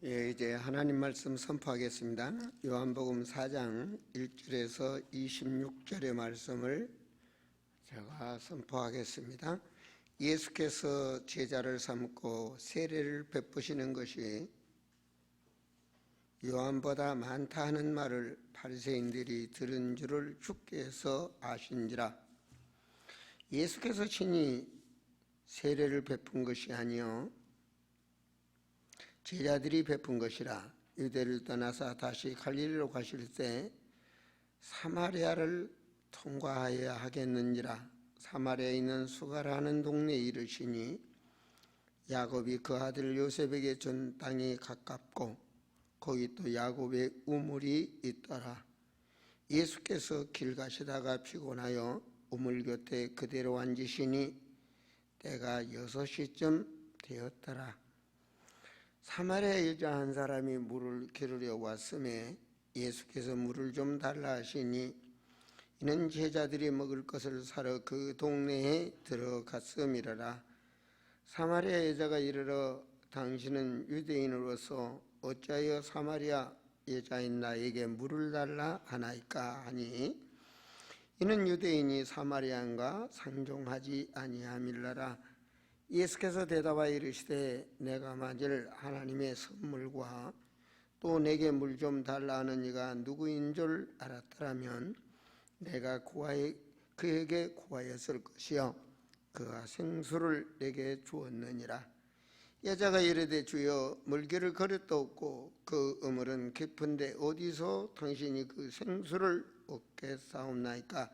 이제 하나님 말씀 선포하겠습니다. 요한복음 4장 1절에서 26절의 말씀을 제가 선포하겠습니다. 예수께서 제자를 삼고 세례를 베푸시는 것이 요한보다 많다 하는 말을 바리새인들이 들은 줄을 주께서 아신지라. 예수께서 친히 세례를 베푼 것이 아니요 제자들이 베푼 것이라. 유대를 떠나서 다시 갈릴리로 가실 때 사마리아를 통과하여야 하겠는지라. 사마리아에 있는 수가라는 동네에 이르시니 야곱이 그 아들 요셉에게 준 땅이 가깝고 거기 또 야곱의 우물이 있더라. 예수께서 길 가시다가 피곤하여 우물 곁에 그대로 앉으시니 때가 6시쯤 되었더라. 사마리아 여자 한 사람이 물을 기르려 왔음에 예수께서 물을 좀 달라 하시니 이는 제자들이 먹을 것을 사러 그 동네에 들어갔음이라. 사마리아 여자가 이르러 당신은 유대인으로서 어찌하여 사마리아 여자인 나에게 물을 달라 하나이까 하니 이는 유대인이 사마리아인과 상종하지 아니함일라라. 예수께서 대답하여 이르시되 내가 맞을 하나님의 선물과 또 내게 물 좀 달라 하는 이가 누구인 줄 알았더라면 내가 그에게 구하였을 것이요 그가 생수를 내게 주었느니라. 여자가 이르되 주여 물기를 그릇도 없고 그 우물은 깊은데 어디서 당신이 그 생수를 얻게 사옵나이까.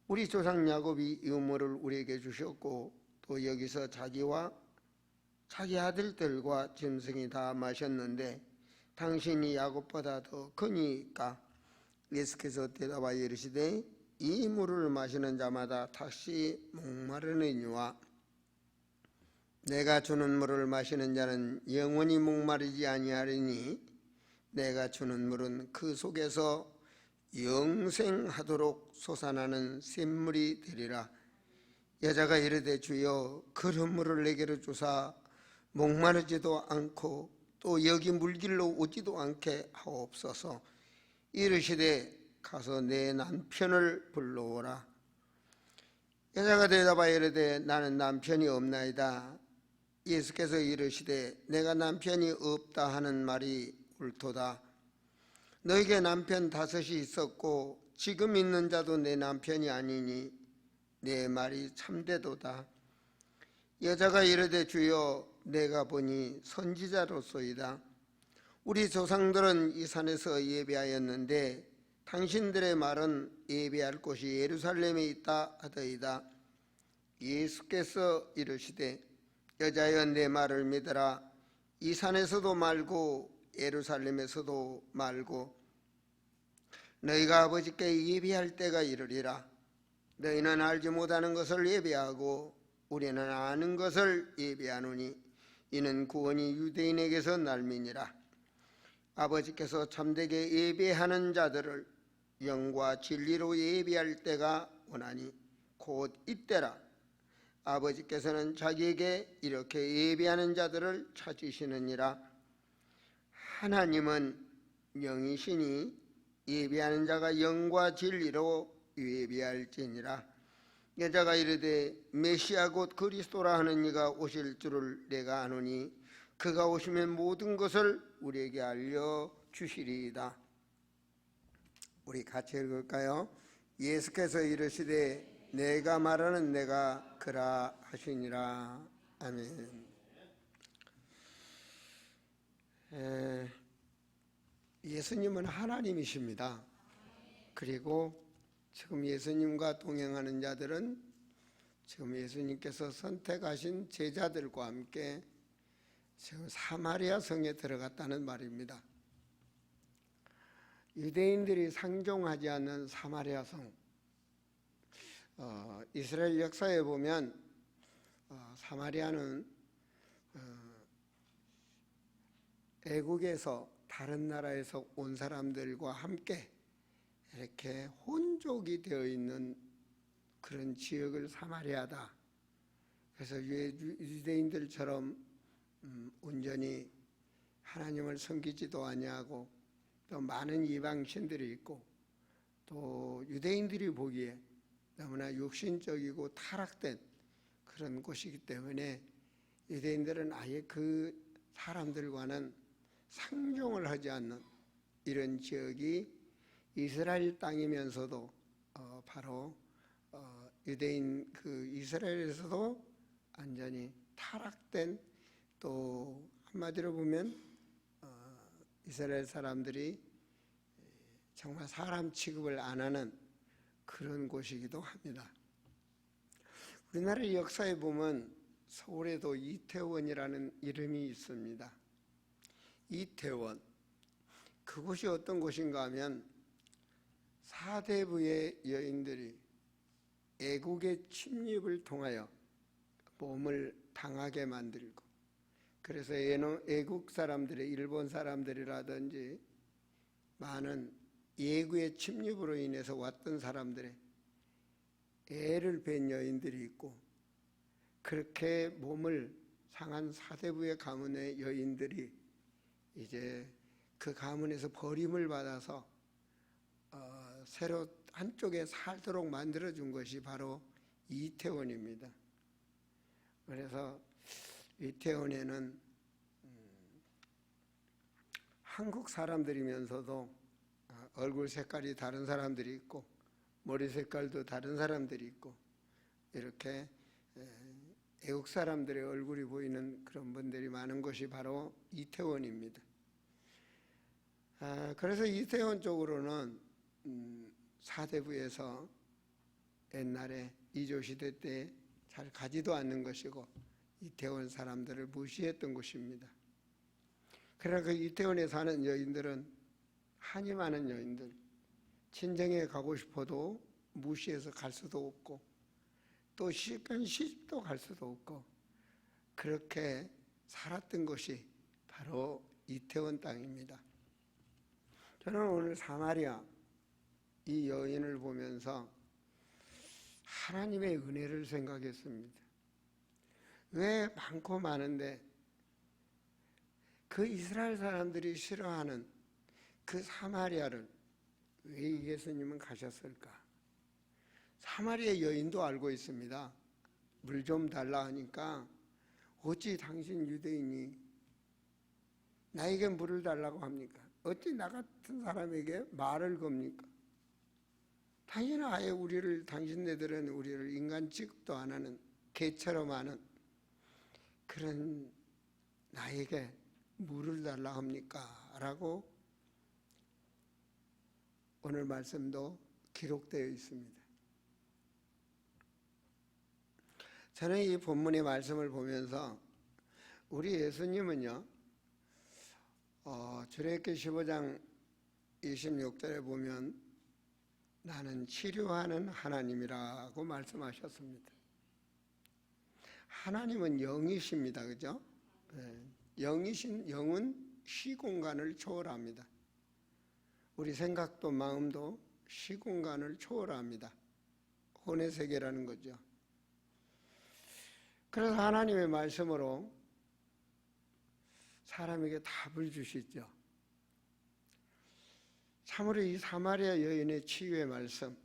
우리 조상 야곱이 이 우물을 우리에게 주셨고 또 여기서 자기와 자기 아들들과 짐승이 다 마셨는데 당신이 야곱보다 더 크니까. 예수께서 대답하여 이르시되 이 물을 마시는 자마다 다시 목마르느니와 내가 주는 물을 마시는 자는 영원히 목마르지 아니하리니 내가 주는 물은 그 속에서 영생하도록 솟아나는 샘물이 되리라. 여자가 이르되 주여 그런 물을 내게로 주사 목마르지도 않고 또 여기 물길로 오지도 않게 하옵소서. 이르시되 가서 내 남편을 불러오라. 여자가 대답하여 이르되 나는 남편이 없나이다. 예수께서 이르시되 내가 남편이 없다 하는 말이 옳도다. 너에게 남편 5이 있었고 지금 있는 자도 내 남편이 아니니 내 말이 참되도다. 여자가 이르되 주여 내가 보니 선지자로소이다. 우리 조상들은 이 산에서 예배하였는데 당신들의 말은 예배할 곳이 예루살렘에 있다 하더이다. 예수께서 이르시되 여자여 내 말을 믿으라. 이 산에서도 말고 예루살렘에서도 말고 너희가 아버지께 예배할 때가 이르리라. 너희는 알지 못하는 것을 예배하고 우리는 아는 것을 예배하노니 이는 구원이 유대인에게서 날미니라. 아버지께서 참되게 예배하는 자들을 영과 진리로 예배할 때가 오나니 곧 이때라. 아버지께서는 자기에게 이렇게 예배하는 자들을 찾으시느니라. 하나님은 영이시니 예배하는 자가 영과 진리로 예배할지니라. 여자가 이르되 메시아 곧 그리스도라 하는 이가 오실 줄을 내가 아노니 그가 오시면 모든 것을 우리에게 알려주시리이다. 우리 같이 읽을까요? 예수께서 이르시되 내가 말하는 내가 그라 하시니라. 아멘. 예수님은 하나님이십니다. 그리고 지금 예수님과 동행하는 자들은 지금 예수님께서 선택하신 제자들과 함께 지금 사마리아 성에 들어갔다는 말입니다. 유대인들이 상종하지 않는 사마리아 성, 이스라엘 역사에 보면 사마리아는 애국에서 다른 나라에서 온 사람들과 함께 이렇게 혼족이 되어 있는 그런 지역을 사마리아다. 그래서 유대인들처럼 온전히 하나님을 섬기지도 아니하고 또 많은 이방신들이 있고 또 유대인들이 보기에 너무나 육신적이고 타락된 그런 곳이기 때문에 유대인들은 아예 그 사람들과는 상종을 하지 않는 이런 지역이 이스라엘 땅이면서도 바로 유대인 그 이스라엘에서도 완전히 타락된, 또 한마디로 보면 이스라엘 사람들이 정말 사람 취급을 안 하는 그런 곳이기도 합니다. 우리나라 역사에 보면 서울에도 이태원이라는 이름이 있습니다. 이태원, 그곳이 어떤 곳인가 하면 사대부의 여인들이 애국의 침입을 통하여 몸을 당하게 만들고, 그래서 애국 사람들의, 일본 사람들이라든지 많은 예구의 침입으로 인해서 왔던 사람들의 애를 뵌 여인들이 있고, 그렇게 몸을 상한 사대부의 가문의 여인들이 이제 그 가문에서 버림을 받아서 새로 한쪽에 살도록 만들어준 것이 바로 이태원입니다. 그래서 이태원에는 한국 사람들이면서도 얼굴 색깔이 다른 사람들이 있고 머리 색깔도 다른 사람들이 있고 이렇게 애국 사람들의 얼굴이 보이는 그런 분들이 많은 곳이 바로 이태원입니다. 그래서 이태원 쪽으로는 사대부에서 옛날에 이조시대 때 잘 가지도 않는 것이고 이태원 사람들을 무시했던 곳입니다. 그러나 그 이태원에 사는 여인들은, 한이 많은 여인들, 친정에 가고 싶어도 무시해서 갈 수도 없고 또 시집도 갈 수도 없고 그렇게 살았던 곳이 바로 이태원 땅입니다. 저는 오늘 사마리아 이 여인을 보면서 하나님의 은혜를 생각했습니다. 왜 많고 많은데 그 이스라엘 사람들이 싫어하는 그 사마리아를 왜 예수님은 가셨을까? 사마리아 여인도 알고 있습니다. 물 좀 달라 하니까 어찌 당신 유대인이 나에게 물을 달라고 합니까? 어찌 나 같은 사람에게 말을 겁니까? 당신은 아예 당신네들은 우리를 인간 취급도 안 하는 개처럼 하는 그런 나에게 물을 달라 합니까? 라고 오늘 말씀도 기록되어 있습니다. 저는 이 본문의 말씀을 보면서 우리 예수님은요, 출애굽기 15장 26절에 보면 나는 치료하는 하나님이라고 말씀하셨습니다. 하나님은 영이십니다. 그죠? 영은 시공간을 초월합니다. 우리 생각도 마음도 시공간을 초월합니다. 혼의 세계라는 거죠. 그래서 하나님의 말씀으로 사람에게 답을 주시죠. 참으로 이 사마리아 여인의 치유의 말씀,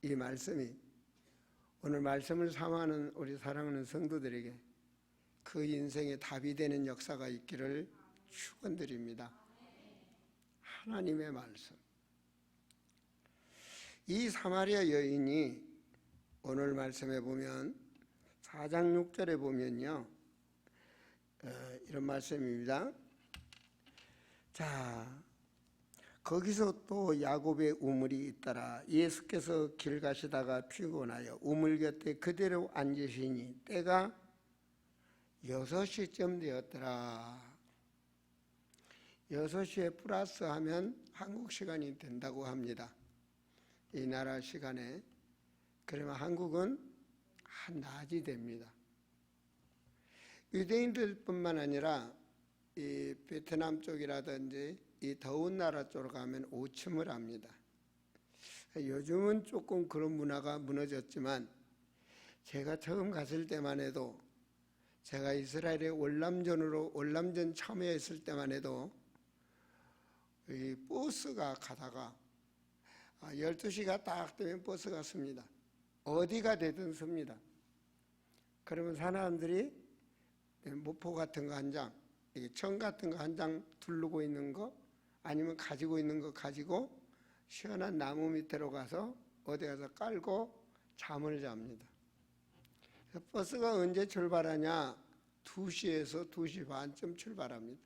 이 말씀이 오늘 말씀을 삼아하는 우리 사랑하는 성도들에게 그 인생의 답이 되는 역사가 있기를 축원드립니다. 하나님의 말씀. 이 사마리아 여인이 오늘 말씀에 보면 4장 6절에 보면요, 이런 말씀입니다. 자, 거기서 또 야곱의 우물이 있더라. 예수께서 길 가시다가 피곤하여 우물 곁에 그대로 앉으시니 때가 6시쯤 되었더라. 6시에 플러스 하면 한국 시간이 된다고 합니다. 이 나라 시간에. 그러면 한국은 한낮이 됩니다. 유대인들뿐만 아니라 이 베트남 쪽이라든지 이 더운 나라 쪽으로 가면 오침을 합니다. 요즘은 조금 그런 문화가 무너졌지만 제가 처음 갔을 때만 해도 제가 이스라엘에 월남전 참여했을 때만 해도 이 버스가 가다가 12시가 딱 되면 버스가 씁니다. 어디가 되든 씁니다. 그러면 사람들이 모포 같은 거 한 장, 청 같은 거 한 장 두르고 있는 거 아니면 가지고 있는 거 가지고 시원한 나무 밑으로 가서 어디 가서 깔고 잠을 잡니다. 버스가 언제 출발하냐? 2시에서 2시 반쯤 출발합니다.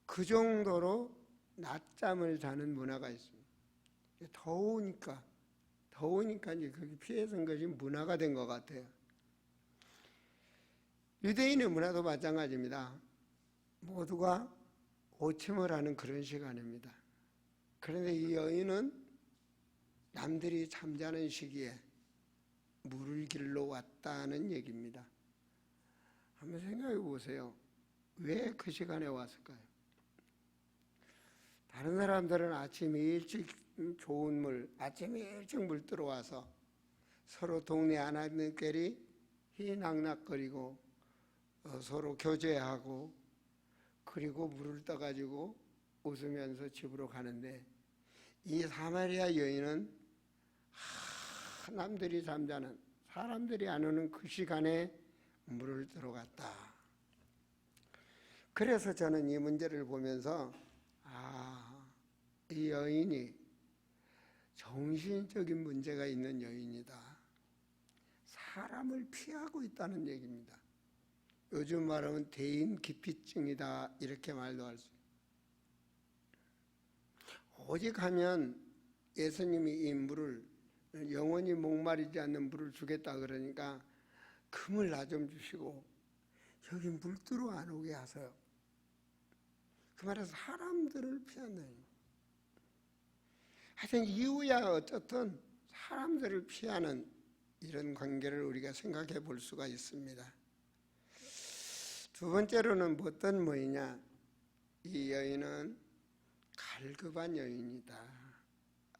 그 정도로 낮잠을 자는 문화가 있습니다. 더우니까 이제 거기 피해 선 것이 문화가 된 것 같아요. 유대인의 문화도 마찬가지입니다. 모두가 오침을 하는 그런 시간입니다. 그런데 이 여인은 남들이 잠자는 시기에 물을 길러 왔다는 얘기입니다. 한번 생각해 보세요. 왜 그 시간에 왔을까요? 다른 사람들은 아침에 일찍 좋은 물, 아침에 일찍 물 들어와서 서로 동네 아나들끼리 희낙낙거리고 서로 교제하고 그리고 물을 떠가지고 웃으면서 집으로 가는데 이 사마리아 여인은 남들이 잠자는 사람들이 안 오는 그 시간에 물을 들어갔다. 그래서 저는 이 문제를 보면서 이 여인이 정신적인 문제가 있는 여인이다. 사람을 피하고 있다는 얘기입니다. 요즘 말하면 대인기피증이다 이렇게 말도 할 수 있어요. 오직 하면 예수님이 이 물을 영원히 목마르지 않는 물을 주겠다 그러니까 그 물 나 좀 주시고 여기 물들어 안 오게 하세요. 그 말은 사람들을 피한다는 거예요. 하여튼 이유야 어쨌든 사람들을 피하는 이런 관계를 우리가 생각해 볼 수가 있습니다. 두 번째로는 어떤 뭐이냐? 이 여인은 갈급한 여인이다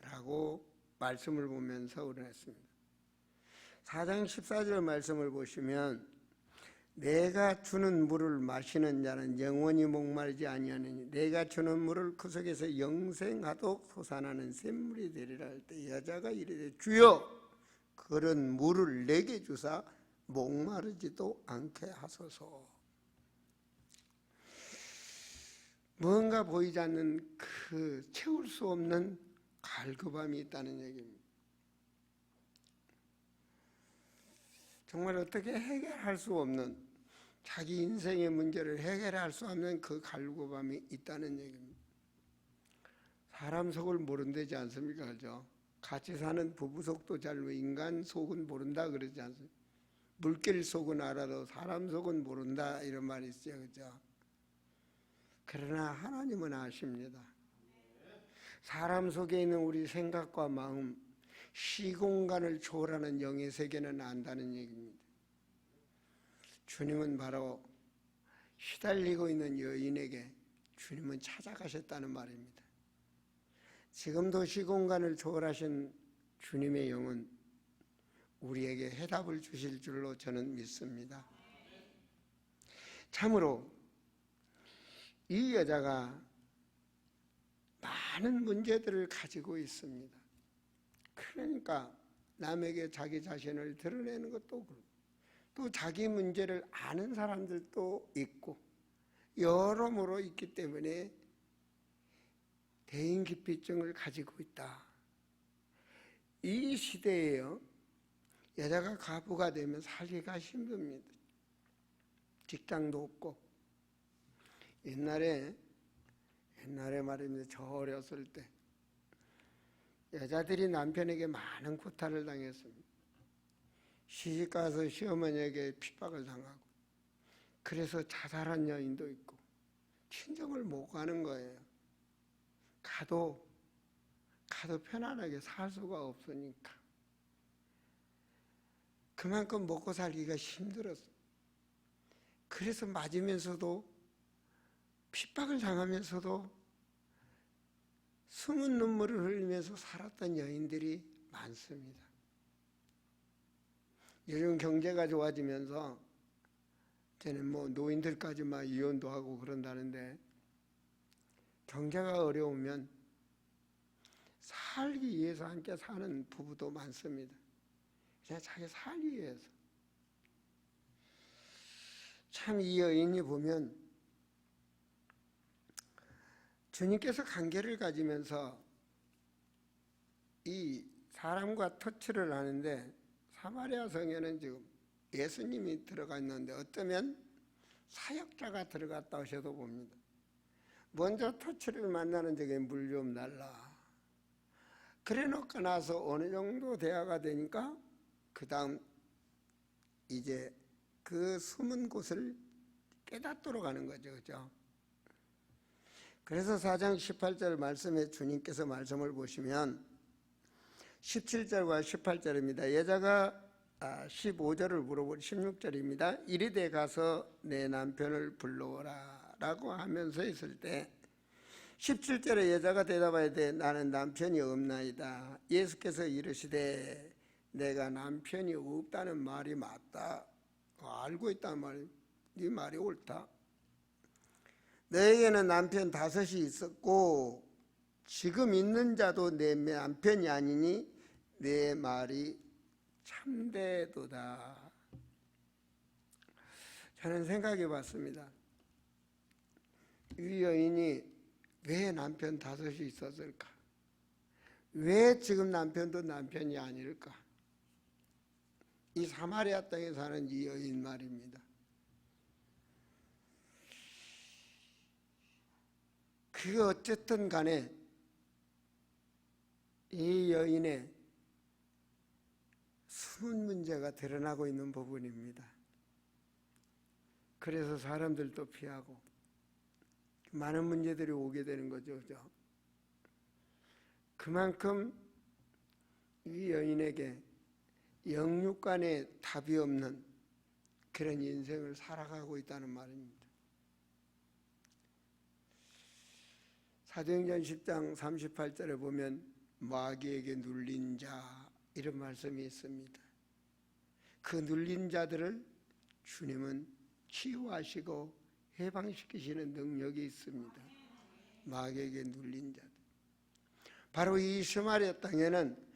라고 말씀을 보면서 우려냈습니다. 4장 14절 말씀을 보시면 내가 주는 물을 마시는 자는 영원히 목마르지 아니하느니 내가 주는 물을 그 속에서 영생하도록 솟아나는 샘물이 되리라 할 때 여자가 이르되 주여 그런 물을 내게 주사 목마르지도 않게 하소서. 뭔가 보이지 않는 그 채울 수 없는 갈급함이 있다는 얘기입니다. 정말 어떻게 해결할 수 없는 자기 인생의 문제를 해결할 수 없는 그 갈급함이 있다는 얘기입니다. 사람 속을 모른다지 않습니까? 그죠? 같이 사는 부부 속도 잘 인간 속은 모른다 그러지 않습니까? 물길 속은 알아도 사람 속은 모른다 이런 말이 있어요. 그죠? 그러나 하나님은 아십니다. 사람 속에 있는 우리 생각과 마음, 시공간을 초월하는 영의 세계는 안다는 얘기입니다. 주님은 바로 시달리고 있는 여인에게 주님은 찾아가셨다는 말입니다. 지금도 시공간을 초월하신 주님의 영은 우리에게 해답을 주실 줄로 저는 믿습니다. 참으로 이 여자가 많은 문제들을 가지고 있습니다. 그러니까 남에게 자기 자신을 드러내는 것도 그렇고 또 자기 문제를 아는 사람들도 있고 여러모로 있기 때문에 대인기피증을 가지고 있다. 이 시대에요, 여자가 가부가 되면 살기가 힘듭니다. 직장도 없고 옛날에 말입니다. 저 어렸을 때 여자들이 남편에게 많은 구타를 당했습니다. 시집가서 시어머니에게 핍박을 당하고 그래서 자살한 여인도 있고 친정을 못 가는 거예요. 가도 편안하게 살 수가 없으니까 그만큼 먹고 살기가 힘들었어요. 그래서 맞으면서도 핍박을 당하면서도 숨은 눈물을 흘리면서 살았던 여인들이 많습니다. 요즘 경제가 좋아지면서 저는 뭐 노인들까지만 이혼도 하고 그런다는데, 경제가 어려우면 살기 위해서 함께 사는 부부도 많습니다. 그냥 자기 살기 위해서. 참 이 여인이 보면 주님께서 관계를 가지면서 이 사람과 터치를 하는데, 사마리아 성에는 지금 예수님이 들어가 있는데 어쩌면 사역자가 들어갔다 오셔도 봅니다. 먼저 터치를 만나는 적에 물 좀 달라. 그래 놓고 나서 어느 정도 대화가 되니까 그 다음 이제 그 숨은 곳을 깨닫도록 하는 거죠. 그죠? 그래서 4장 18절 말씀에 주님께서 말씀을 보시면 17절과 18절입니다. 여자가 15절을 물어보니 16절입니다. 이리되 가서 내 남편을 불러오라 라고 하면서 있을 때 17절에 여자가 대답하여 되 나는 남편이 없나이다. 예수께서 이르시되 내가 남편이 없다는 말이 맞다. 알고 있다는 말이, 네 말이 옳다. 너에게는 남편 5이 있었고 지금 있는 자도 내 남편이 아니니 내 말이 참되도다. 저는 생각해 봤습니다. 이 여인이 왜 남편 5이 있었을까? 왜 지금 남편도 남편이 아닐까? 이 사마리아 땅에 사는 이 여인 말입니다. 그게 어쨌든 간에 이 여인의 숨은 문제가 드러나고 있는 부분입니다. 그래서 사람들도 피하고 많은 문제들이 오게 되는 거죠. 그죠? 그만큼 이 여인에게 영육간에 답이 없는 그런 인생을 살아가고 있다는 말입니다. 사도행전 10장 38절에 보면 마귀에게 눌린 자 이런 말씀이 있습니다. 그 눌린 자들을 주님은 치유하시고 해방시키시는 능력이 있습니다. 마귀에게 눌린 자들. 바로 이 스마리아 땅에는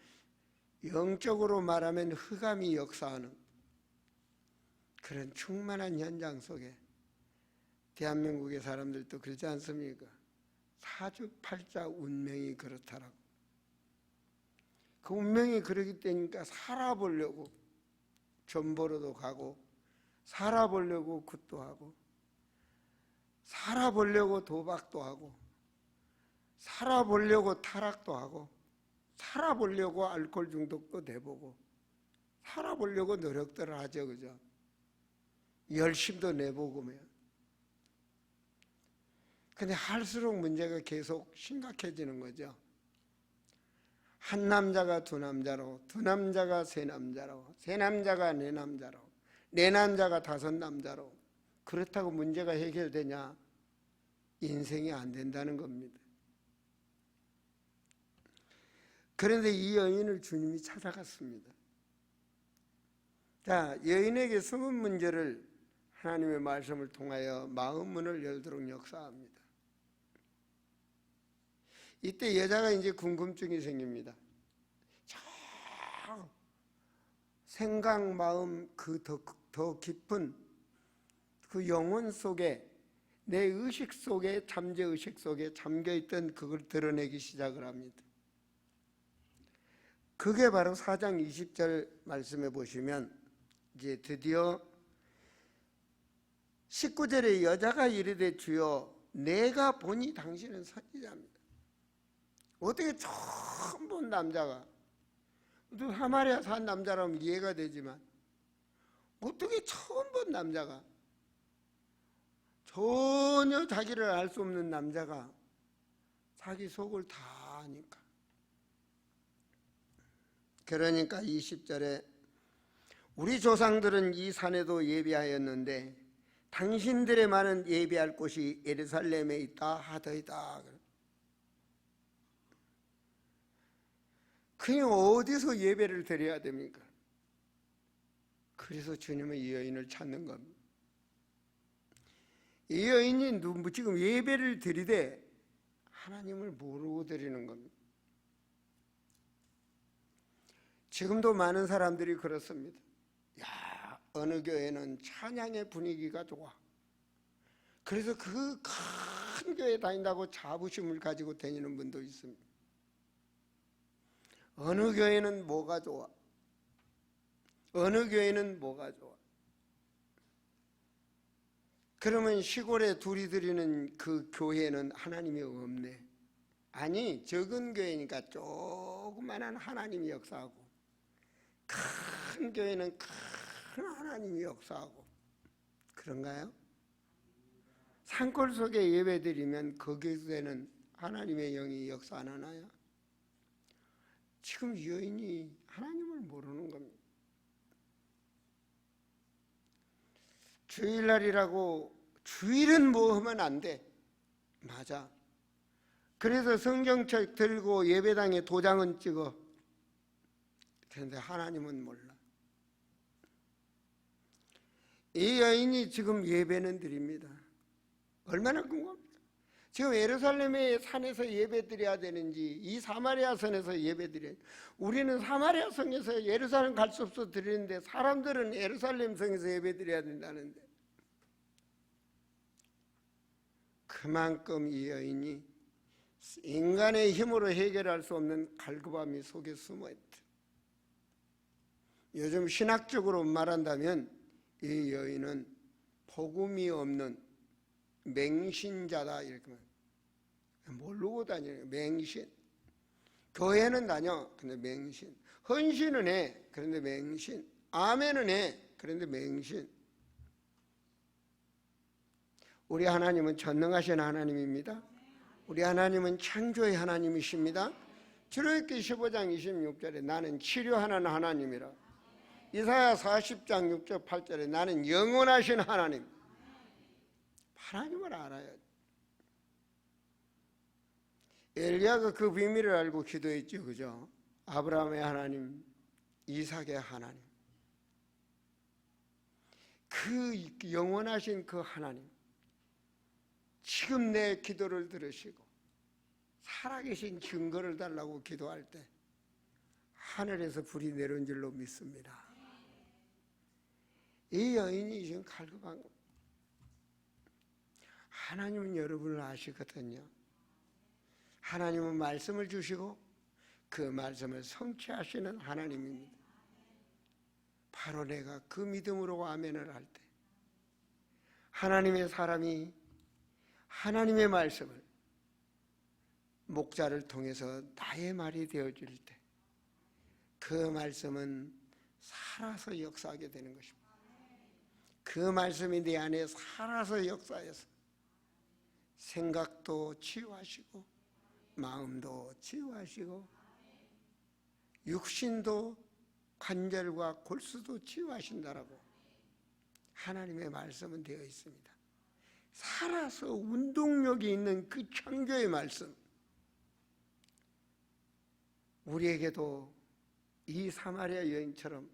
영적으로 말하면 흑암이 역사하는 그런 충만한 현장 속에 대한민국의 사람들도 그렇지 않습니까? 사주팔자 운명이 그렇다라고. 그 운명이 그러기 때문에 살아보려고 전보로도 가고, 살아보려고 굿도 하고, 살아보려고 도박도 하고, 살아보려고 타락도 하고, 살아보려고 알코올 중독도 내보고, 살아보려고 노력들을 하죠. 그죠? 열심도 내보고면. 근데 할수록 문제가 계속 심각해지는 거죠. 한 남자가 두 남자로, 두 남자가 세 남자로, 세 남자가 네 남자로, 네 남자가 5 남자로. 그렇다고 문제가 해결되냐? 인생이 안 된다는 겁니다. 그런데 이 여인을 주님이 찾아갔습니다. 자, 여인에게 숨은 문제를 하나님의 말씀을 통하여 마음 문을 열도록 역사합니다. 이때 여자가 이제 궁금증이 생깁니다. 저 생각, 마음 그 더 깊은 그 영혼 속에, 내 의식 속에, 잠재의식 속에 잠겨있던 그걸 드러내기 시작을 합니다. 그게 바로 4장 20절 말씀에 보시면 이제 드디어 19절에 여자가 이르되 주여 내가 보니 당신은 선지자입니다. 어떻게 처음 본 남자가, 또 사마리아 산 남자라면 이해가 되지만 어떻게 처음 본 남자가, 전혀 자기를 알 수 없는 남자가 자기 속을 다 아니까. 그러니까 20절에 우리 조상들은 이 산에도 예비하였는데 당신들의 말은 예비할 곳이 예루살렘에 있다 하더이다. 그냥 어디서 예배를 드려야 됩니까? 그래서 주님은 이 여인을 찾는 겁니다. 이 여인이 지금 예배를 드리되 하나님을 모르고 드리는 겁니다. 지금도 많은 사람들이 그렇습니다. 야, 어느 교회는 찬양의 분위기가 좋아. 그래서 그 큰 교회 다닌다고 자부심을 가지고 다니는 분도 있습니다. 어느 교회는 뭐가 좋아. 어느 교회는 뭐가 좋아. 그러면 시골에 둘이 드리는 그 교회는 하나님이 없네. 아니, 적은 교회니까 조그만한 하나님이 역사하고, 큰 교회는 큰 하나님이 역사하고, 그런가요? 산골 속에 예배드리면 거기서는 하나님의 영이 역사 안 하나요? 지금 여인이 하나님을 모르는 겁니다. 주일날이라고 주일은 뭐 하면 안 돼. 맞아. 그래서 성경책 들고 예배당에 도장은 찍어. 그런데 하나님은 몰라. 이 여인이 지금 예배는 드립니다. 얼마나 궁금합니까? 지금 예루살렘의 산에서 예배 드려야 되는지 이 사마리아 성에서 예배 드려야 되는지, 우리는 사마리아 성에서 예루살렘 갈 수 없어 드리는데 사람들은 예루살렘 성에서 예배 드려야 된다는데, 그만큼 이 여인이 인간의 힘으로 해결할 수 없는 갈급함이 속에 숨어있다. 요즘 신학적으로 말한다면 이 여인은 복음이 없는 맹신자다, 이렇게 모르고 다녀요. 맹신. 교회는 다녀. 근데 맹신. 헌신은 해. 그런데 맹신. 아멘은 해. 그런데 맹신. 우리 하나님은 전능하신 하나님입니다. 우리 하나님은 창조의 하나님이십니다. 출애굽기 15장 26절에 나는 치료하는 하나님이라. 이사야 40장 6절 8절에 나는 영원하신 하나님. 하나님을 알아야 돼. 엘리야가 그 비밀을 알고 기도했죠, 그죠? 아브라함의 하나님, 이삭의 하나님, 그 영원하신 그 하나님, 지금 내 기도를 들으시고 살아계신 증거를 달라고 기도할 때 하늘에서 불이 내려온 줄로 믿습니다. 이 여인이 지금 갈급한 겁니다. 하나님은 여러분을 아시거든요. 하나님은 말씀을 주시고 그 말씀을 성취하시는 하나님입니다. 바로 내가 그 믿음으로 아멘을 할 때, 하나님의 사람이 하나님의 말씀을 목자를 통해서 나의 말이 되어질 때, 그 말씀은 살아서 역사하게 되는 것입니다. 그 말씀이 내 안에 살아서 역사해서 생각도 치유하시고 마음도 치유하시고 육신도 관절과 골수도 치유하신다라고 하나님의 말씀은 되어 있습니다. 살아서 운동력이 있는 그 창조의 말씀, 우리에게도 이 사마리아 여인처럼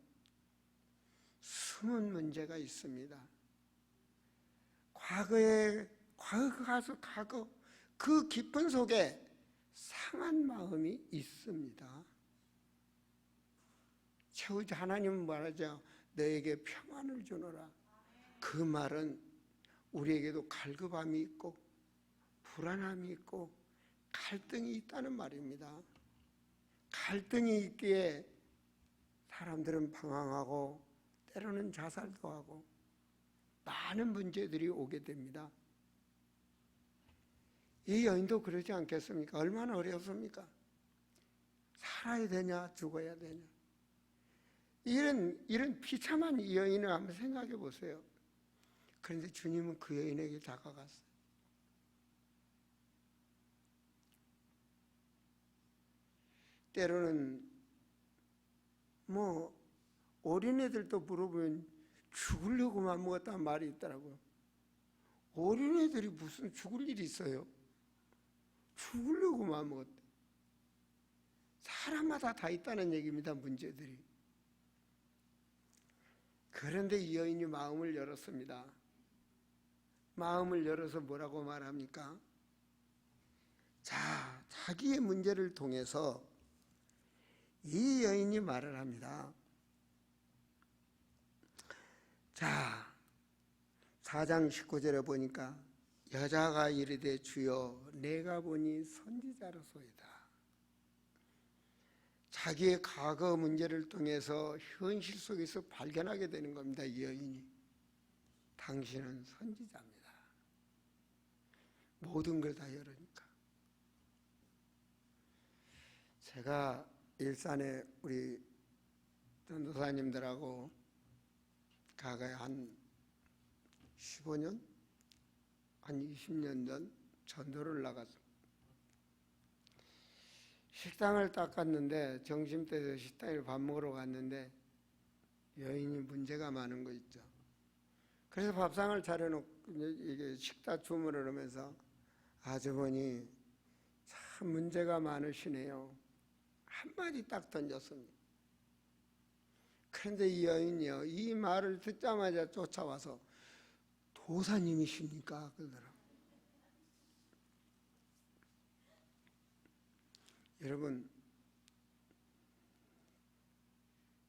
숨은 문제가 있습니다. 과거 그 깊은 속에 상한 마음이 있습니다. 최후지 하나님은 말하죠. 너에게 평안을 주노라. 그 말은 우리에게도 갈급함이 있고 불안함이 있고 갈등이 있다는 말입니다. 갈등이 있기에 사람들은 방황하고 때로는 자살도 하고 많은 문제들이 오게 됩니다. 이 여인도 그러지 않겠습니까? 얼마나 어렵습니까? 살아야 되냐 죽어야 되냐, 이런 비참한 이 여인을 한번 생각해 보세요. 그런데 주님은 그 여인에게 다가갔어요. 때로는 어린애들도 물어보면 죽으려고 맘먹었다는 말이 있더라고요. 어린애들이 무슨 죽을 일이 있어요? 죽으려고 맘먹었대. 사람마다 다 있다는 얘기입니다, 문제들이. 그런데 이 여인이 마음을 열었습니다. 마음을 열어서 뭐라고 말합니까? 자, 자기의 문제를 통해서 이 여인이 말을 합니다. 자, 4장 19절에 보니까 여자가 이르되 주여 내가 보니 선지자로소이다. 자기의 과거 문제를 통해서 현실 속에서 발견하게 되는 겁니다. 이 여인이. 당신은 선지자입니다. 모든 걸 다 열으니까. 제가 일산에 우리 전도사님들하고 과거에 한 15년? 한 20년 전 전도를 나갔습니다. 식당을 딱 갔는데, 점심때에서 식당에 밥 먹으러 갔는데 여인이 문제가 많은 거 있죠. 그래서 밥상을 차려놓고 이게 식사 주문을 하면서 아주머니 참 문제가 많으시네요. 한마디 딱 던졌습니다. 그런데 이 여인이요, 이 말을 듣자마자 쫓아와서 도사님이십니까? 그러더라고요. 여러분,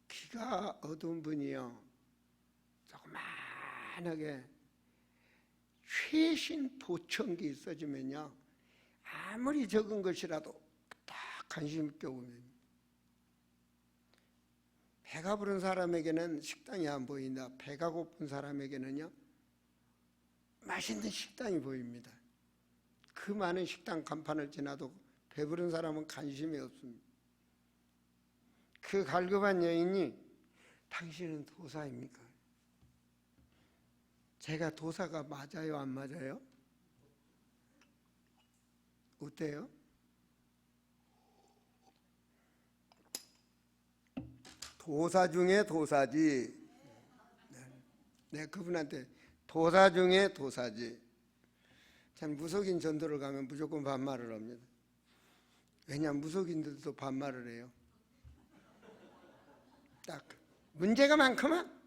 귀가 어두운 분이요, 조그만하게 최신 보청기 있어지면요, 아무리 적은 것이라도 딱 관심 있게 보면, 배가 부른 사람에게는 식당이 안 보인다. 배가 고픈 사람에게는요, 맛있는 식당이 보입니다. 그 많은 식당 간판을 지나도 배부른 사람은 관심이 없습니다. 그 갈급한 여인이 당신은 도사입니까? 제가 도사가 맞아요, 안 맞아요? 어때요? 도사 중에 도사지. 네, 그분한테 도사 중에 도사지. 참 무속인 전도를 가면 무조건 반말을 합니다. 왜냐하면 무속인들도 반말을 해요. 딱 문제가 많구만.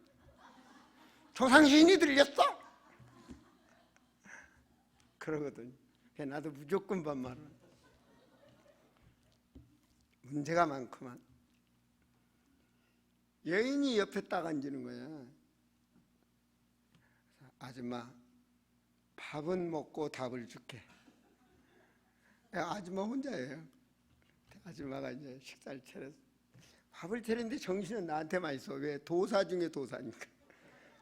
조상신이 들렸어. 그러거든요. 나도 무조건 반말을. 문제가 많구만. 여인이 옆에 딱 앉는 거야. 아줌마, 밥은 먹고 답을 줄게. 아줌마 혼자예요. 아줌마가 이제 식사를 차려서 밥을 차리는데 정신은 나한테만 있어. 왜? 도사 중에 도사니까.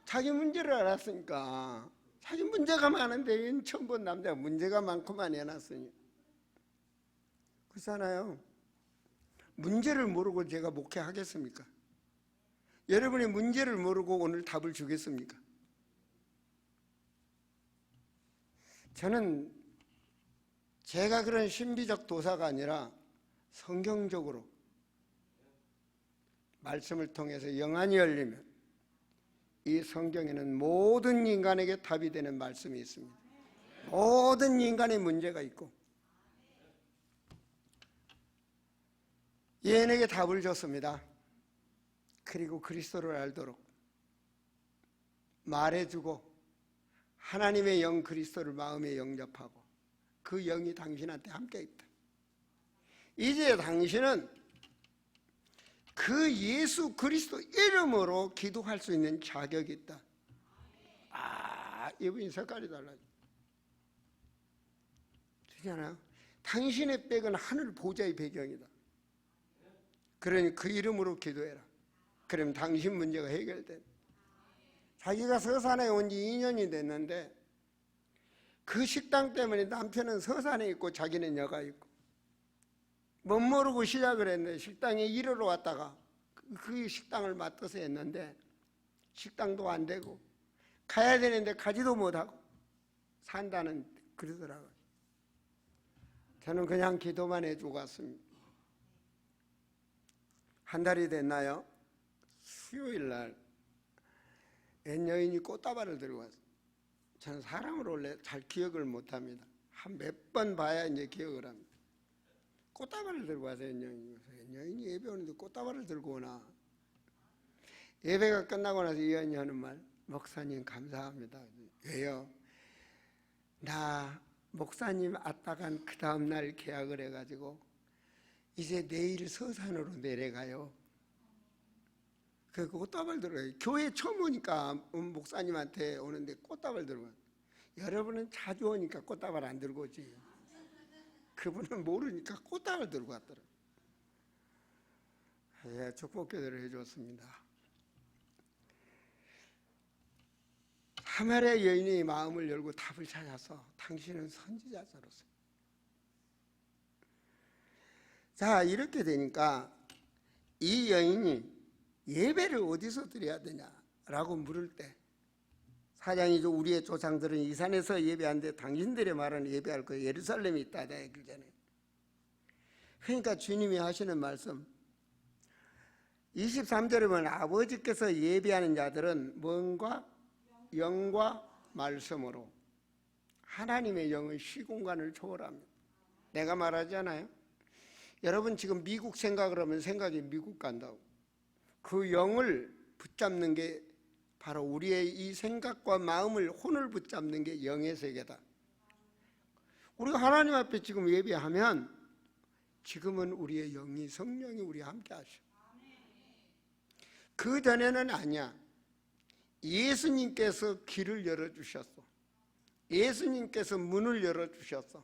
자기 문제를 알았으니까. 자기 문제가 많은데 처음 본 남자가 문제가 많고만 해놨으니. 그렇잖아요. 문제를 모르고 제가 목회하겠습니까? 여러분이 문제를 모르고 오늘 답을 주겠습니까? 저는 제가 그런 신비적 도사가 아니라 성경적으로 말씀을 통해서 영안이 열리면 이 성경에는 모든 인간에게 답이 되는 말씀이 있습니다. 모든 인간의 문제가 있고 여인에게 답을 줬습니다. 그리고 그리스도를 알도록 말해주고 하나님의 영 그리스도를 마음에 영접하고 그 영이 당신한테 함께 있다. 이제 당신은 그 예수 그리스도 이름으로 기도할 수 있는 자격이 있다. 아, 이분이 색깔이 달라져. 그렇잖아요. 당신의 백은 하늘 보좌의 배경이다. 그러니 그 이름으로 기도해라. 그럼 당신 문제가 해결돼. 자기가 서산에 온 지 2년이 됐는데 그 식당 때문에 남편은 서산에 있고 자기는 여가 있고 못 모르고 시작을 했는데 식당에 일하러 왔다가 그 식당을 맡아서 했는데 식당도 안 되고 가야 되는데 가지도 못하고 산다는 그러더라고요. 저는 그냥 기도만 해주고 왔습니다. 한 달이 됐나요? 수요일 날 옛 여인이 꽃다발을 들고 왔어요. 저는 사람을 원래 잘 기억을 못합니다. 한 몇 번 봐야 이제 기억을 합니다. 꽃다발을 들고 와서 옛 여인이 예배 오는데 꽃다발을 들고 오나. 예배가 끝나고 나서 이 여인이 하는 말, 목사님 감사합니다. 왜요? 나 목사님 아따간 그 다음날 계약을 해가지고 이제 내일 서산으로 내려가요. 그 꽃다발 들어요. 교회 처음 오니까 목사님한테 오는데 꽃다발 들고. 여러분은 자주 오니까 꽃다발 안 들고 오지. 그분은 모르니까 꽃다발 들고 왔더라고요. 예, 축복기도를 해줬습니다. 사마리아 여인이 마음을 열고 답을 찾아서 당신은 선지자로서. 자, 이렇게 되니까 이 여인이 예배를 어디서 드려야 되냐라고 물을 때 사장이죠. 우리의 조상들은 이 산에서 예배하는데 당신들의 말은 예배할 거 예루살렘이 있다. 그러잖아요. 그러니까 주님이 하시는 말씀 23절에 보면 아버지께서 예배하는 자들은 뭔가 영과 말씀으로 하나님의 영은 시공간을 초월합니다. 내가 말하잖아요. 여러분 지금 미국 생각을 하면 생각이 미국 간다고. 그 영을 붙잡는 게 바로 우리의 이 생각과 마음을 혼을 붙잡는 게 영의 세계다. 우리가 하나님 앞에 지금 예배하면 지금은 우리의 영이 성령이 우리와 함께 하셔. 그 전에는 아니야. 예수님께서 길을 열어주셨어. 예수님께서 문을 열어주셨어.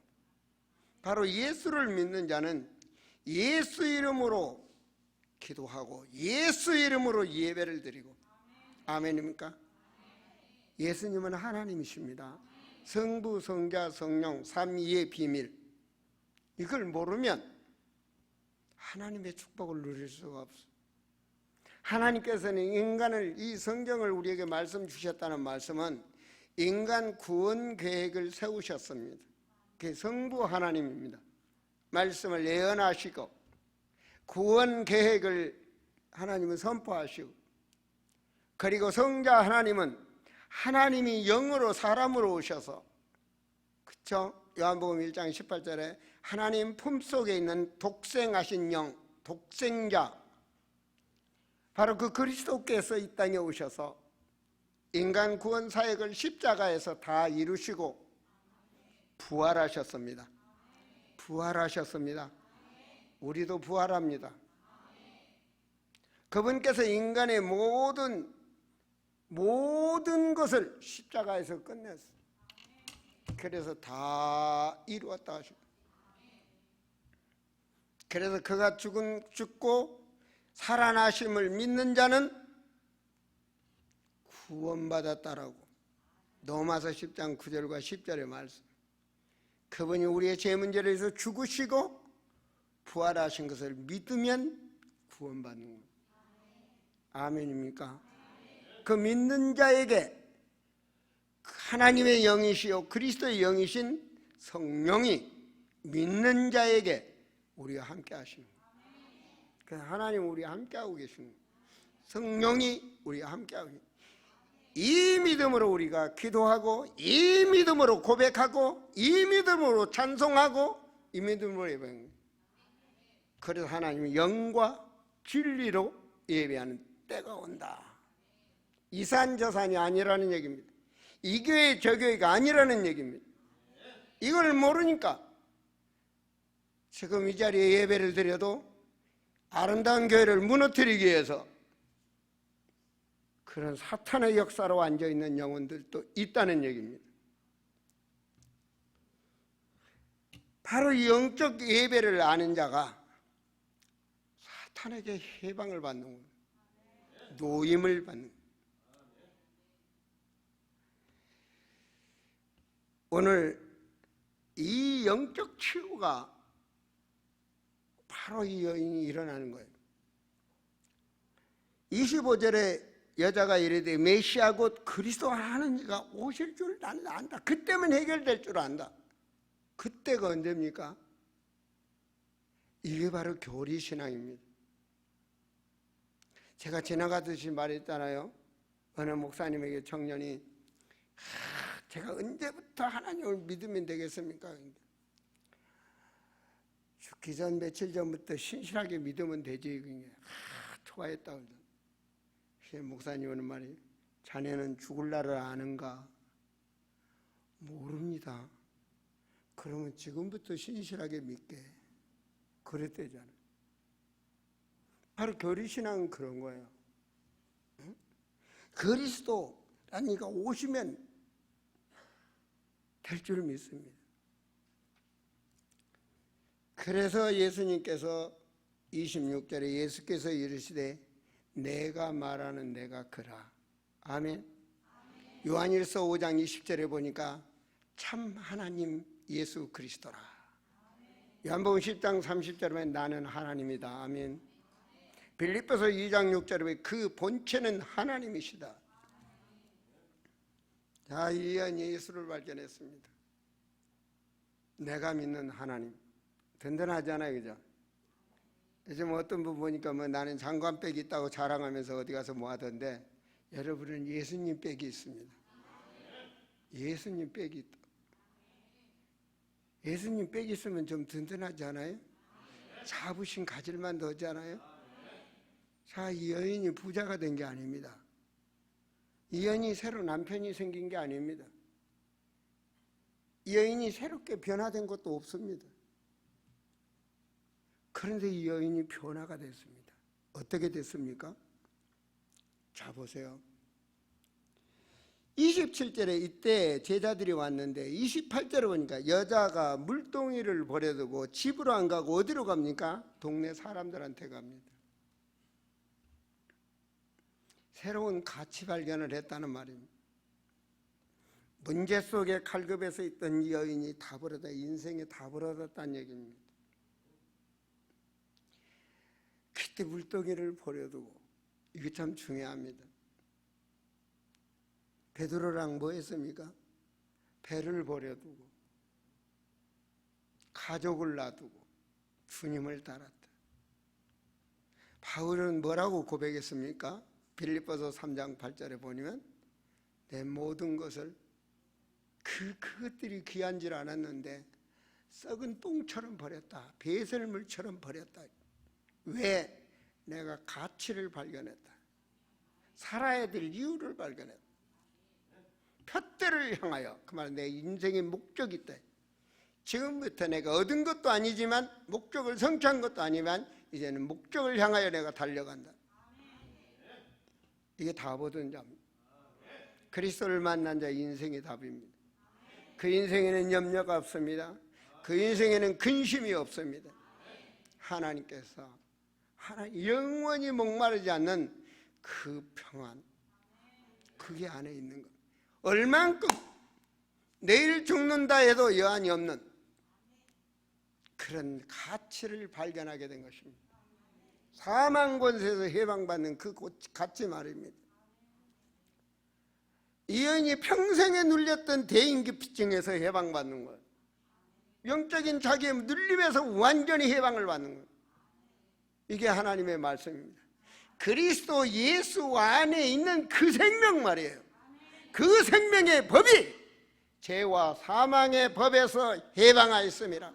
바로 예수를 믿는 자는 예수 이름으로 기도하고 예수 이름으로 예배를 드리고. 아멘입니까? 예수님은 하나님이십니다. 성부, 성자, 성령, 삼위의 비밀. 이걸 모르면 하나님의 축복을 누릴 수가 없어. 하나님께서는 인간을, 이 성경을 우리에게 말씀 주셨다는 말씀은 인간 구원 계획을 세우셨습니다. 그게 성부 하나님입니다. 말씀을 예언하시고 구원 계획을 하나님은 선포하시고, 그리고 성자 하나님은 하나님이 영으로 사람으로 오셔서, 그렇죠? 요한복음 1장 18절에 하나님 품속에 있는 독생하신 영, 독생자, 바로 그 그리스도께서 이 땅에 오셔서 인간 구원 사역을 십자가에서 다 이루시고 부활하셨습니다. 부활하셨습니다. 우리도 부활합니다. 그분께서 인간의 모든 것을 십자가에서 끝냈어요. 그래서 다 이루었다 하시고, 그래서 그가 죽고 살아나심을 믿는 자는 구원받았다라고 로마서 10장 9절과 10절의 말씀. 그분이 우리의 죄 문제를 위해서 죽으시고 부활하신 것을 믿으면 구원받는 겁니다. 아멘입니까? 그 믿는 자에게 하나님의 영이시요 그리스도의 영이신 성령이 믿는 자에게 우리와 함께 하시는 거예요. 그래서 하나님 우리와 함께 하고 계시는 거예요. 성령이 우리와 함께 하고 계시는 거예요. 이 믿음으로 우리가 기도하고, 이 믿음으로 고백하고, 이 믿음으로 찬송하고, 이 믿음으로 예배하는 거예요. 그래서 하나님이 영과 진리로 예배하는 때가 온다. 이산 저산이 아니라는 얘기입니다. 이 교회 저 교회가 아니라는 얘기입니다. 이걸 모르니까 지금 이 자리에 예배를 드려도 아름다운 교회를 무너뜨리기 위해서 그런 사탄의 역사로 앉아있는 영혼들도 있다는 얘기입니다. 바로 이 영적 예배를 아는 자가 사탄에게 해방을 받는 거예요. 노임을 받는 거예요. 오늘 이 영적 치유가 바로 이 여인이 일어나는 거예요. 25절에 여자가 이르되 메시아 곧 그리스도 하는 이가 오실 줄 나는 안다. 그때면 해결될 줄 안다. 그때가 언제입니까? 이게 바로 교리신앙입니다. 제가 지나가듯이 말했잖아요. 어느 목사님에게 청년이 제가 언제부터 하나님을 믿으면 되겠습니까? 죽기 전 며칠 전부터 신실하게 믿으면 되지. 좋아했다 그러더라고요. 목사님 하는 말이 자네는 죽을 날을 아는가? 모릅니다. 그러면 지금부터 신실하게 믿게. 그랬대잖아요. 바로 교리신앙은 그런 거예요. 응? 그리스도라는 이가 오시면 될 줄 믿습니다. 그래서 예수님께서 26절에 예수께서 이르시되 내가 말하는 내가 그라. 아멘. 요한일서 5장 20절에 보니까 참 하나님 예수 그리스도라. 요한복음 10장 30절에 보면 나는 하나님이다. 아멘. 빌립보서 2장 6절에 보면 그 본체는 하나님이시다. 자, 이한 예수를 발견했습니다. 내가 믿는 하나님. 든든하잖아요, 그죠? 요즘 어떤 분 보니까 뭐 나는 장관백이 있다고 자랑하면서 어디 가서 뭐 하던데, 여러분은 예수님 백이 있습니다. 예수님 백이 있다. 예수님 백이 있으면 좀 든든하지 않아요? 자부심 가질 만도 하지 않아요? 자, 이 여인이 부자가 된 게 아닙니다. 이 여인이 새로 남편이 생긴 게 아닙니다. 이 여인이 새롭게 변화된 것도 없습니다. 그런데 이 여인이 변화가 됐습니다. 어떻게 됐습니까? 자, 보세요. 27절에 이때 제자들이 왔는데 28절에 보니까 여자가 물동이를 버려두고 집으로 안 가고 어디로 갑니까? 동네 사람들한테 갑니다. 새로운 가치 발견을 했다는 말입니다. 문제 속에 칼급에서 있던 이 여인이 다 버려다 인생에 다 버려졌다는 얘기입니다. 그때 물동이를 버려두고, 이게 참 중요합니다. 베드로랑 뭐 했습니까? 배를 버려두고 가족을 놔두고 주님을 따랐다. 바울은 뭐라고 고백했습니까? 빌립보서 3장 8절에 보면 내 모든 것을 그것들이 귀한 줄 알았는데 썩은 똥처럼 버렸다. 배설물처럼 버렸다. 왜? 내가 가치를 발견했다. 살아야 될 이유를 발견했다. 푯대를 향하여, 그 말은 내 인생의 목적이 있다. 지금부터 내가 얻은 것도 아니지만 목적을 성취한 것도 아니지만 이제는 목적을 향하여 내가 달려간다. 이게 답 얻은 자입니다. 그리스도를 만난 자의 인생의 답입니다. 그 인생에는 염려가 없습니다. 그 인생에는 근심이 없습니다. 하나님께서 영원히 목마르지 않는 그 평안, 그게 안에 있는 것. 얼만큼 내일 죽는다 해도 여한이 없는 그런 가치를 발견하게 된 것입니다. 사망 권세에서 해방받는 그 가치 말입니다. 이 여인이 평생에 눌렸던 대인기피증에서 해방받는 거예요. 영적인 자기의 눌림에서 완전히 해방을 받는 거예요. 이게 하나님의 말씀입니다. 그리스도 예수 안에 있는 그 생명 말이에요. 그 생명의 법이 죄와 사망의 법에서 해방하였습니다.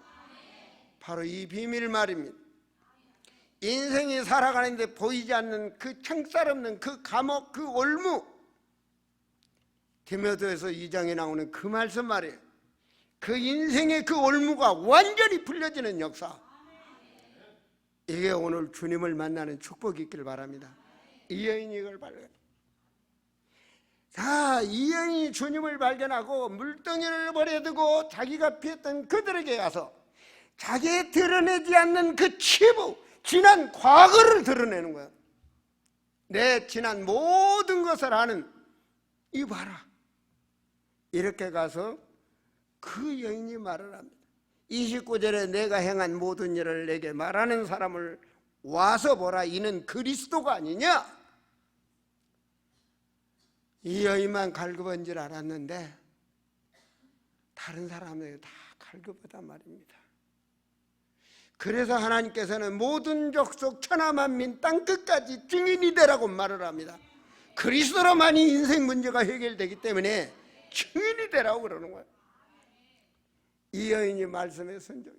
바로 이 비밀 말입니다. 인생이 살아가는데 보이지 않는 그 창살 없는 그 감옥, 그 올무, 디모데후서 2장에 나오는 그 말씀 말이에요. 그 인생의 그 올무가 완전히 풀려지는 역사. 이게 오늘 주님을 만나는 축복이 있기를 바랍니다. 이 여인이 이걸 발견. 자, 이 여인이 주님을 발견하고 물덩이를 버려두고 자기가 피했던 그들에게 가서 자기의 드러내지 않는 그 치부, 지난 과거를 드러내는 거야. 내 지난 모든 것을 아는 이 봐라. 이렇게 가서 그 여인이 말을 합니다. 29절에 내가 행한 모든 일을 내게 말하는 사람을 와서 보라. 이는 그리스도가 아니냐? 이 여인만 갈급한 줄 알았는데 다른 사람들이 다 갈급하단 말입니다. 그래서 하나님께서는 모든 족속 천하 만민 땅끝까지 증인이 되라고 말을 합니다. 그리스도로만이 인생 문제가 해결되기 때문에 증인이 되라고 그러는 거예요. 이 여인이 말씀의 선정이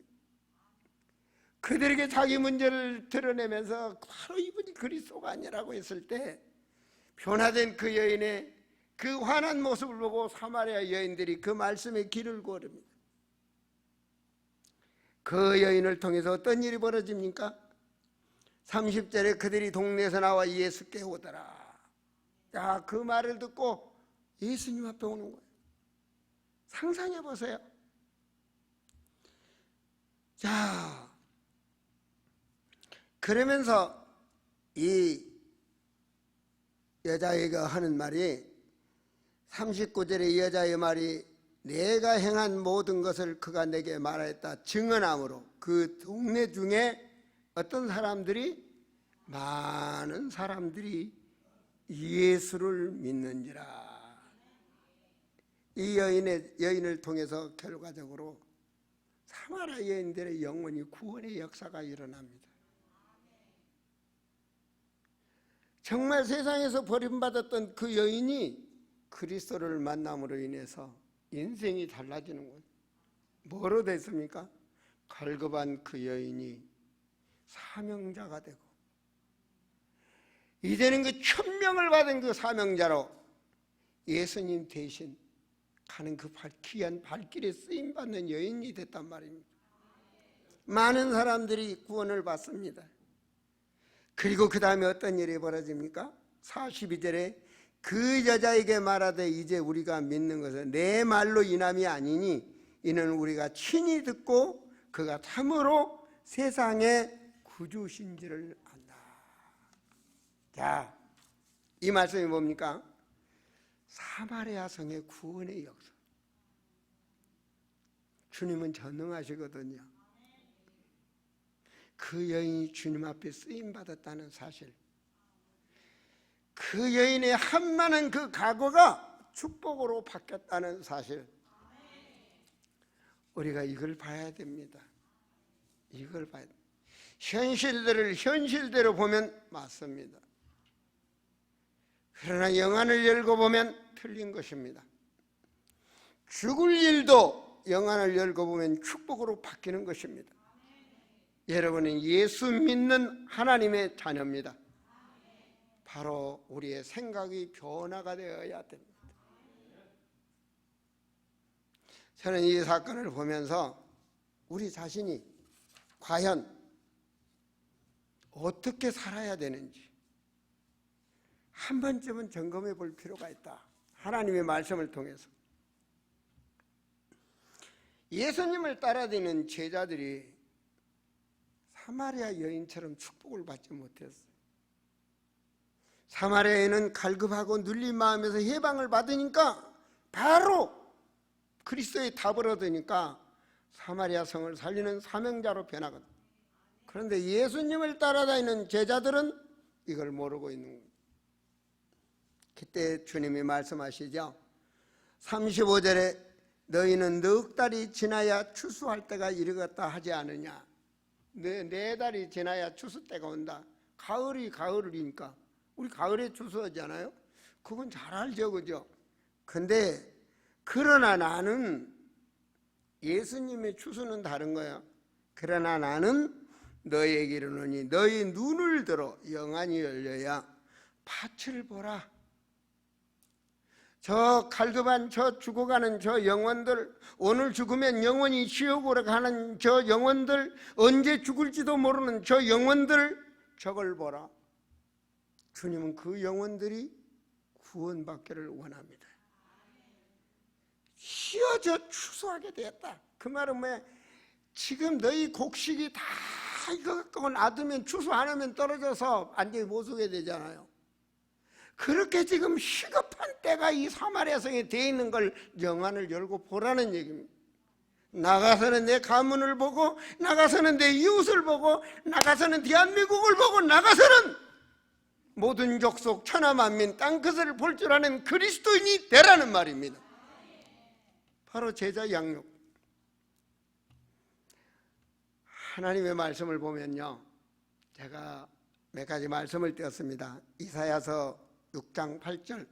그들에게 자기 문제를 드러내면서 바로 이분이 그리스도가 아니라고 했을 때 변화된 그 여인의 그 환한 모습을 보고 사마리아 여인들이 그 말씀에 귀를 고릅니다. 그 여인을 통해서 어떤 일이 벌어집니까? 30절에 그들이 동네에서 나와 예수께 오더라. 야, 그 말을 듣고 예수님 앞에 오는 거예요. 상상해 보세요. 자, 그러면서 이 여자애가 하는 말이 39절에 이 여자의 말이 내가 행한 모든 것을 그가 내게 말하였다 증언함으로 그 동네 중에 어떤 사람들이 많은 사람들이 예수를 믿는지라. 이 여인을 통해서 결과적으로 사마리아 여인들의 영혼이 구원의 역사가 일어납니다. 정말 세상에서 버림받았던 그 여인이 그리스도를 만남으로 인해서 인생이 달라지는 거예요. 뭐로 됐습니까? 갈급한 그 여인이 사명자가 되고 이제는 그 천명을 받은 그 사명자로 예수님 대신 가는 그 귀한 발길에 쓰임받는 여인이 됐단 말입니다. 많은 사람들이 구원을 받습니다. 그리고 그 다음에 어떤 일이 벌어집니까? 42절에 그 여자에게 말하되 이제 우리가 믿는 것은 내 말로 인함이 아니니 이는 우리가 친히 듣고 그가 참으로 세상의 구주신지를 안다. 자, 이 말씀이 뭡니까? 사마리아 성의 구원의 역사. 주님은 전능하시거든요. 그 여인이 주님 앞에 쓰임받았다는 사실, 그 여인의 한많은 그 각오가 축복으로 바뀌었다는 사실, 우리가 이걸 봐야 됩니다. 이걸 봐야 됩니다. 현실들을 현실대로 보면 맞습니다. 그러나 영안을 열고 보면 틀린 것입니다. 죽을 일도 영안을 열고 보면 축복으로 바뀌는 것입니다. 여러분은 예수 믿는 하나님의 자녀입니다. 바로 우리의 생각이 변화가 되어야 됩니다. 저는 이 사건을 보면서 우리 자신이 과연 어떻게 살아야 되는지 한 번쯤은 점검해 볼 필요가 있다. 하나님의 말씀을 통해서. 예수님을 따라다니는 제자들이 사마리아 여인처럼 축복을 받지 못했어요. 사마리아 여인은 갈급하고 눌린 마음에서 해방을 받으니까 바로 그리스도의 답을 얻으니까 사마리아 성을 살리는 사명자로 변하거든. 그런데 예수님을 따라다니는 제자들은 이걸 모르고 있는 거예요. 그때 주님이 말씀하시죠. 35절에 너희는 넉 달이 지나야 추수할 때가 이르겠다 하지 않느냐. 네 달이 지나야 추수 때가 온다. 가을이니까 우리 가을에 추수하잖아요. 그건 잘 알죠, 그죠? 근데 그러나 나는 예수님의 추수는 다른 거야. 그러나 나는 너희에게 이르노니 너희 눈을 들어 영안이 열려야 밭을 보라. 저 갈급한 저 죽어가는 저 영혼들, 오늘 죽으면 영원히 지옥으로 가는 저 영혼들, 언제 죽을지도 모르는 저 영혼들, 저걸 보라. 주님은 그 영혼들이 구원받기를 원합니다. 휘어져 추수하게 되었다. 그 말은 뭐야? 지금 너희 곡식이 다 이거 갖고 놔두면 추수 안 하면 떨어져서 완전히 못 쓰게 되잖아요. 그렇게 지금 시급한 때가 이 사마리아 성에 돼 있는 걸 영안을 열고 보라는 얘기입니다. 나가서는 내 가문을 보고, 나가서는 내 이웃을 보고, 나가서는 대한민국을 보고, 나가서는 모든 족속 천하만민 땅끝을 볼 줄 아는 그리스도인이 되라는 말입니다. 바로 제자 양육. 하나님의 말씀을 보면요, 제가 몇 가지 말씀을 띄었습니다. 이사야서 6장 8절,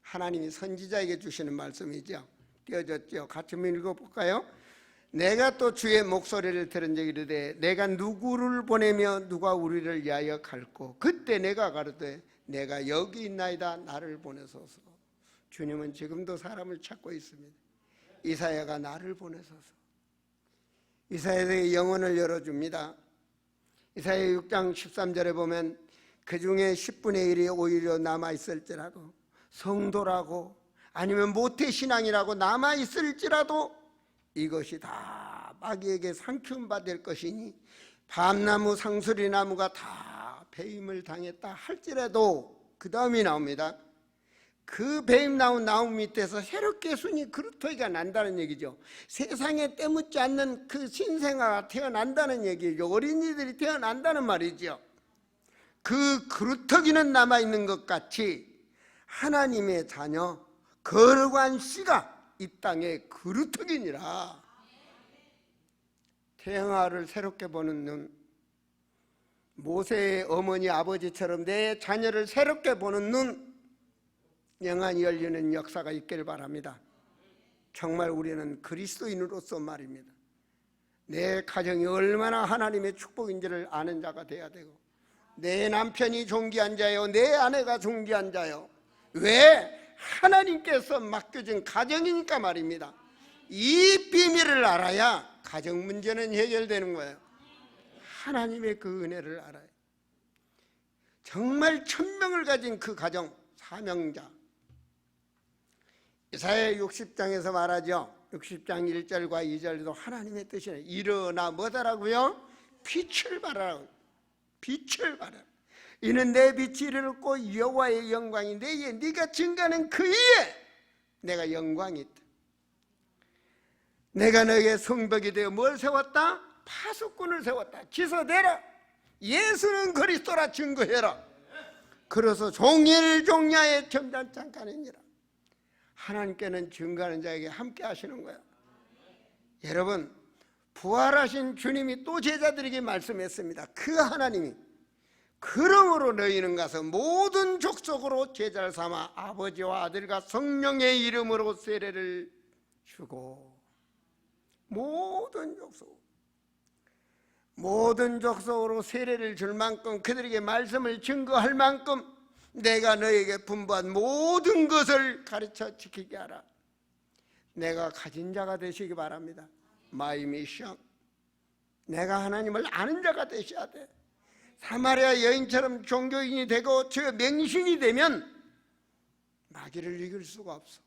하나님이 선지자에게 주시는 말씀이죠. 띄어졌죠. 같이 한번 읽어볼까요? 내가 또 주의 목소리를 들은 적이 이르되 내가 누구를 보내며 누가 우리를 위하여 갈고 그때 내가 가로되 내가 여기 있나이다 나를 보내소서. 주님은 지금도 사람을 찾고 있습니다. 이사야가 나를 보내소서. 이사야의 영혼을 열어줍니다. 이사야 6장 13절에 보면 그 중에 10분의 1이 오히려 남아있을지라도, 성도라고 아니면 모태신앙이라고 남아있을지라도 이것이 다 마귀에게 상품받을 것이니 밤나무 상수리나무가 다 배임을 당했다 할지라도, 그 다음이 나옵니다. 그 배임 나온 나무 밑에서 새롭게 순이 그루터기가 난다는 얘기죠. 세상에 때묻지 않는 그 신생아가 태어난다는 얘기죠. 어린이들이 태어난다는 말이죠. 그 그루터기는 남아있는 것 같이 하나님의 자녀 거룩한 씨가 이 땅의 그루터기니라. 태영아를 새롭게 보는 눈, 모세의 어머니 아버지처럼 내 자녀를 새롭게 보는 눈, 영안이 열리는 역사가 있길 바랍니다. 정말 우리는 그리스도인으로서 말입니다. 내 가정이 얼마나 하나님의 축복인지를 아는 자가 돼야 되고, 내 남편이 존귀한 자요, 내 아내가 존귀한 자요. 왜? 하나님께서 맡겨준 가정이니까 말입니다. 이 비밀을 알아야 가정 문제는 해결되는 거예요. 하나님의 그 은혜를 알아요. 정말 천명을 가진 그 가정, 사명자. 이사야 60장에서 말하죠. 60장 1절과 2절에도 하나님의 뜻이네. 일어나 뭐다라고요? 빛을 발하라고. 빛을 발하라. 이는 내 빛이 이르렀고 여호와의 영광이 내게, 네가 증가하는 그 이에 내가 영광이 있다. 내가 너에게 성벽이 되어 뭘 세웠다? 파수꾼을 세웠다. 기서대라. 예수는 그리스도라 증거해라. 그래서 종일 종야에 점잖창가느니라. 하나님께는 증거하는 자에게 함께 하시는 거야. 여러분, 부활하신 주님이 또 제자들에게 말씀했습니다. 그 하나님이 그러므로 너희는 가서 모든 족속으로 제자를 삼아 아버지와 아들과 성령의 이름으로 세례를 주고, 모든 족속으로 세례를 줄 만큼, 그들에게 말씀을 증거할 만큼 내가 너에게 분부한 모든 것을 가르쳐 지키게 하라. 내가 가진 자가 되시기 바랍니다. My mission. 내가 하나님을 아는 자가 되셔야 돼. 사마리아 여인처럼 종교인이 되고 저 맹신이 되면 마귀를 이길 수가 없어.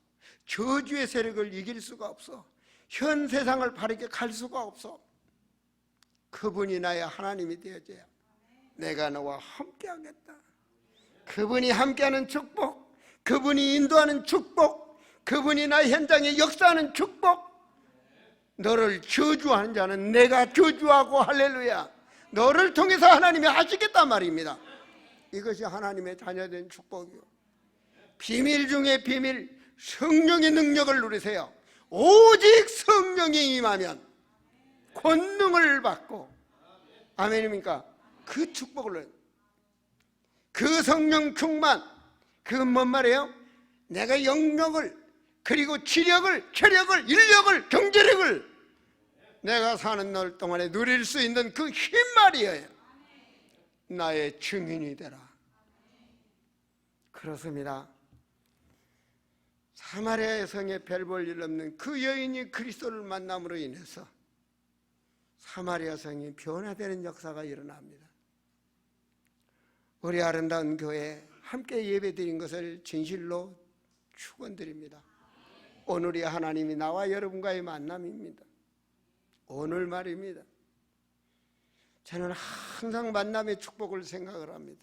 저주의 세력을 이길 수가 없어. 현 세상을 바르게 갈 수가 없어. 그분이 나의 하나님이 되어줘야 내가 너와 함께 하겠다. 그분이 함께하는 축복, 그분이 인도하는 축복, 그분이 나의 현장에 역사하는 축복. 너를 저주하는 자는 내가 저주하고, 할렐루야, 너를 통해서 하나님이 하시겠단 말입니다. 이것이 하나님의 자녀된 축복이요. 비밀 중에 비밀, 성령의 능력을 누리세요. 오직 성령이 임하면 권능을 받고, 아멘입니까? 그 축복을, 그 성령 충만, 그건 뭔 말이에요? 내가 영력을, 그리고 지력을, 체력을, 인력을, 경제력을 내가 사는 날 동안에 누릴 수 있는 그 힘 말이에요. 나의 증인이 되라. 그렇습니다. 사마리아의 성에 별 볼 일 없는 그 여인이 그리스도를 만남으로 인해서 사마리아 성이 변화되는 역사가 일어납니다. 우리 아름다운 교회 함께 예배드린 것을 진실로 축원드립니다. 오늘이 하나님이 나와 여러분과의 만남입니다. 오늘 말입니다. 저는 항상 만남의 축복을 생각을 합니다.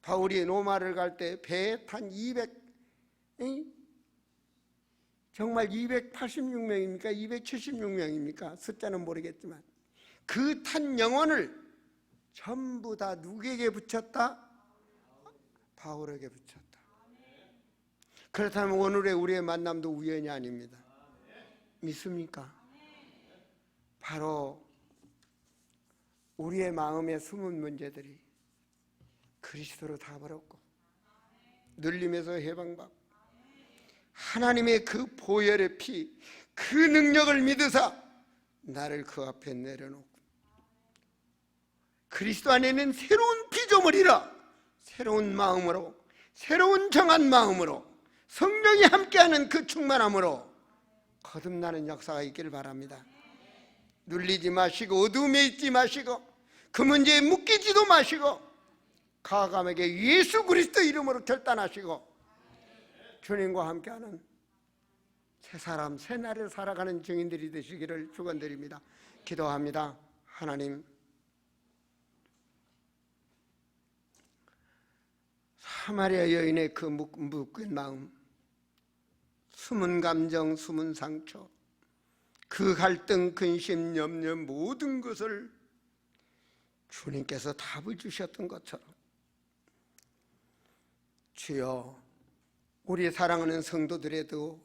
바울이 로마를 갈 때 배에 탄 200, 정말 286명입니까? 276명입니까? 숫자는 모르겠지만 그 탄 영혼을 전부 다 누구에게 붙였다? 바울에게 붙였다. 그렇다면 오늘의 우리의 만남도 우연이 아닙니다. 믿습니까? 바로 우리의 마음의 숨은 문제들이 그리스도로 답을 얻고 눌림에서 해방받고 하나님의 그 보혈의 피, 그 능력을 믿으사 나를 그 앞에 내려놓고 그리스도 안에는 새로운 피조물이라 새로운 마음으로, 새로운 정한 마음으로 성령이 함께하는 그 충만함으로 거듭나는 역사가 있기를 바랍니다. 눌리지 마시고 어두움에 있지 마시고 그 문제에 묶이지도 마시고 가감에게 예수 그리스도 이름으로 결단하시고 주님과 함께하는 새 사람 새 날을 살아가는 증인들이 되시기를 축원드립니다. 기도합니다. 하나님, 사마리아 여인의 그 묶인 마음, 숨은 감정, 숨은 상처, 그 갈등, 근심, 염려 모든 것을 주님께서 답을 주셨던 것처럼 주여, 우리 사랑하는 성도들에도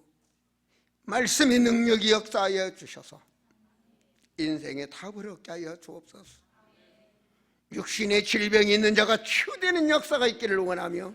말씀의 능력이 역사하여 주셔서 인생의 답을 얻게 하여 주옵소서. 육신의 질병이 있는 자가 치유되는 역사가 있기를 원하며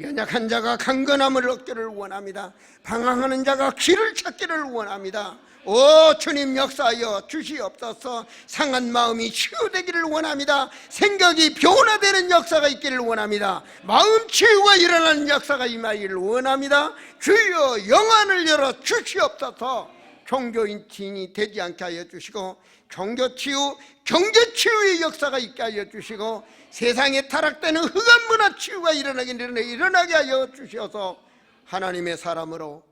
연약한 자가 강건함을 얻기를 원합니다. 방황하는 자가 길을 찾기를 원합니다. 오 주님, 역사하여 주시옵소서. 상한 마음이 치유되기를 원합니다. 생각이 변화되는 역사가 있기를 원합니다. 마음 치유가 일어나는 역사가 임하기를 원합니다. 주여, 영안을 열어 주시옵소서. 종교인이 되지 않게 하여 주시고 종교치유, 경제치유의 역사가 있게 하여 주시고 세상에 타락되는 흑암 문화 치유가 일어나게 하여 주셔서 하나님의 사람으로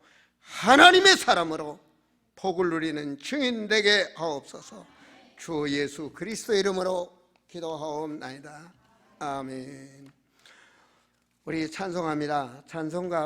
복을 누리는 증인 되게 하옵소서. 주 예수 그리스도 이름으로 기도하옵나이다. 아멘. 우리 찬송합니다. 찬송가